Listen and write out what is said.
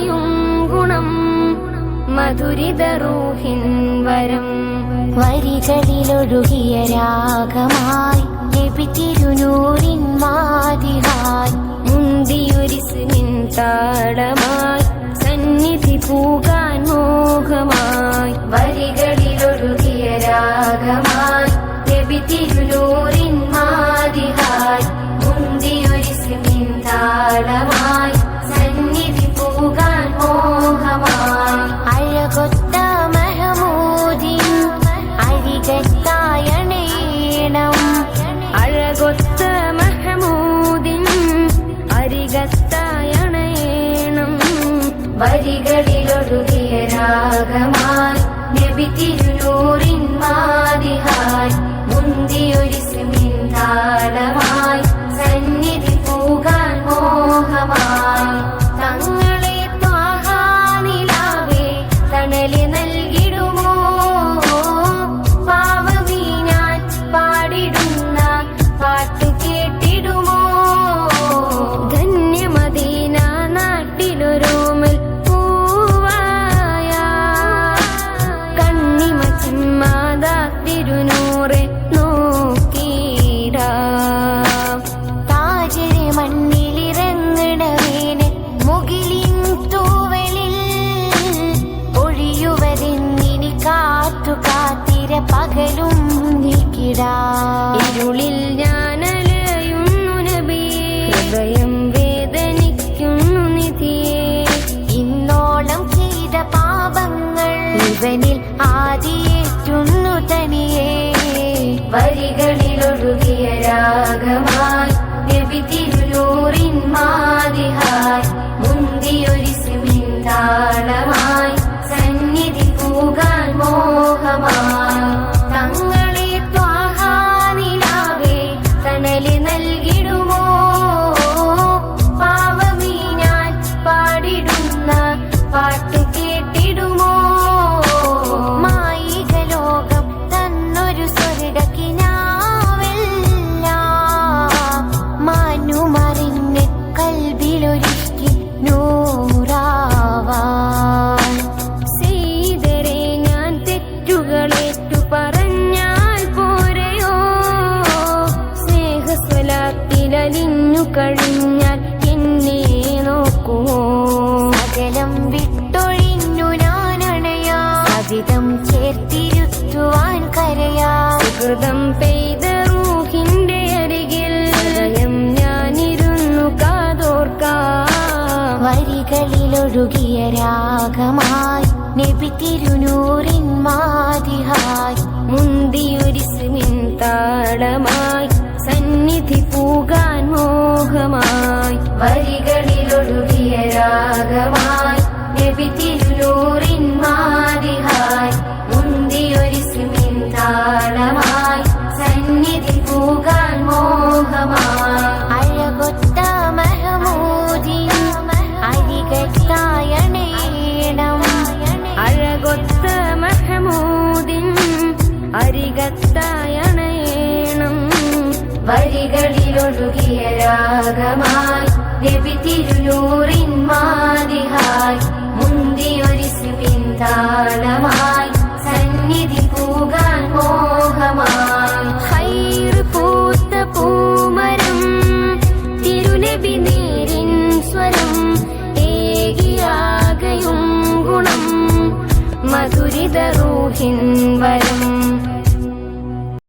ഏകിയാകയും ഗുണം മധുരിത റൂഹിൻ വരം. വരികളിലൊഴുകിയ രാഗമായി നബി തിരുനൂറിൻ മാതിഹായി മുന്തിയൊരിസ്മിൻ താളമായി സന്നിധി പൂകാൻ മോഹമായി. വരികളിലൊഴുകിയ രാഗമായി നബി തിരുനൂറിൻ മാതിഹായി മുന്തിയൊരിസ്മിൻ താളമായി സന്നിധി പൂകാൻ മോഹമായി. അഴകൊത്ത മഹമൂദിൻ അരികത്തായണേണം അഴകൊത്ത മഹമൂദിൻ അരികത്തായണേണം. വരികളിലൊഴുകിയ രാഗമായി നബി തിരുനൂറിൻ മാതിഹായി മുന്തിയൊരിസ്മിൻ താളമായി സന്നിധി പൂകാൻ മോഹമായി. തങ്ങളെ ത്വാഹ നിലാവേ തണല് നൽകിടുമോ പാവമീ ഞാൻ പാടിടുന്ന പാട്ടു കേട്ടിടുമോ. ധന്യമദീന നാട്ടിലൊരോമൽ പൂവായ കണ്ണിമ ചിമ്മാതാ തിരുനൂറെ നോക്കിടാം. താജരെ മണ്ണിലിറങ്ങണവേന് മുകിലിൻ തൂവലിൽ ഒഴിയുവതെന്നിനി കാറ്റു കാത്തിര പകലും നീക്കിടാം. ഇരുളിൽ ഞാനലയുന്നു നബിയേ, ഹൃദയം വേദനിക്കുന്നു നിധിയേ. ഇന്നോളം ചെയ്ത പാപങ്ങൾ ഇവനിൽ ആദിയേറ്റുന്നു തനിയേ. വരികളിലൊഴുകിയ രാഗമായി നബി തിരുനൂറിൻ മാതിഹായി മുന്തിയൊരിസ്മിൻ താളമായി സന്നിധി പൂകാൻ മോഹമായി. തങ്ങളെ ത്വാഹ നിലാവേ തണല് നൽകിടുമോ പാവമീ ഞാൻ പാടിടുന്ന പാട്ടു കേട്ടിടുമോ. മായിക ലോകം തന്നൊരു സ്വർഗക്കിനാവെല്ല മാനുമറിഞ്ഞ് കൽബിലൊരുക്കി നൂറാവാൻ. സീതരെ ഞാൻ തെറ്റുകളേറ്റു പറഞ്ഞാൽ പോരെയോ, സ്നേഹസ്വലാത്തിലലിഞ്ഞു കഴിഞ്ഞാൽ എന്നെ നോക്കുമോ. സകലം വിട്ടൊഴിഞ്ഞു ഞാനണയാ സവിധം ചേർത്തിരുത്തുവാൻ കരയാ. സുഹൃതം പെയ്ത റൂഹിന്റെ അരികിൽ ഹൃദയം ഞാനിരുന്നു കാതോർക്കാം. വരികളിലൊഴുകിയ രാഗമായി നബി തിരുനൂറിൻ മാതിഹായി മുന്തിയൊരിസ്മിൻ താളമായി സന്നിധി പൂകാൻ മോഹമായി. വരികളിലൊഴുകിയ രാഗമായി നബി തിരുനൂറിൻ മാതിഹായി മുന്തിയൊരിസ്മിൻ താളമായി സന്നിധി പൂകാൻ മോഹമായി. അഴകൊത്ത മഹമൂദിൻ അരികത്തായണേണം അഴകൊത്ത മഹമൂദിൻ അരികത്തായണേണം. വരികളിലൊഴുകിയ രാഗമായി നബി തിരുനൂറിൻ മാതിഹായി മുന്തിയൊരിസ്മിൻ താളമായി സന്നിധി പൂകാൻ മോഹമായി. ഹൈർ പൂത്ത പൂമരം തിരുനബി നേരിൻ സ്വരം ഏകിയാകയും ഗുണം മധുരിത റൂഹിൻ വരം.